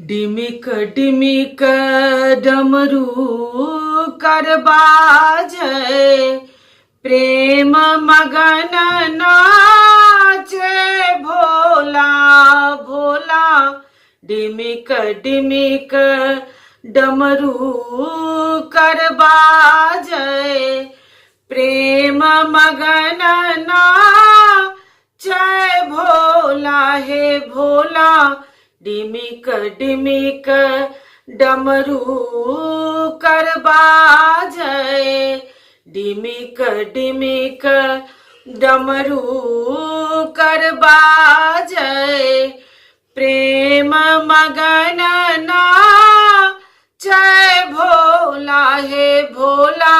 डिमिक डिमिक डमरू कर बाजै, प्रेम मगन नाचे भोला भोला। डिमिक डिमिक डमरू कर बाजै, प्रेम मगन नाचे भोला हे भोला। डिमिक डिमिक डमरू कर बाजै, डिमिक डिमिक डमरू कर बाजै, प्रेम मगन नाचे भोला हे भोला।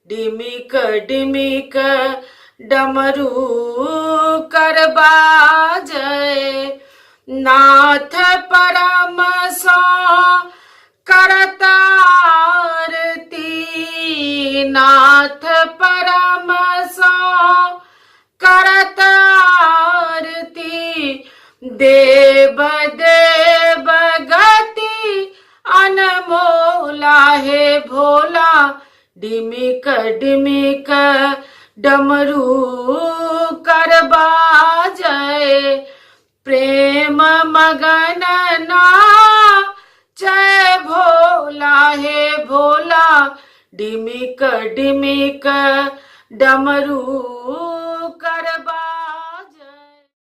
डिमिक डिमिक डमरू कर बाजै, नाथ परम सो करत आरती, नाथ परम सो करत आरती। देव देव गति अनमोला हे भोला। डिमिक डिमिक डमरू कर बाजै, प्रेम मगन नाचे भोला हे भोला। डिमिक डिमिक डमरू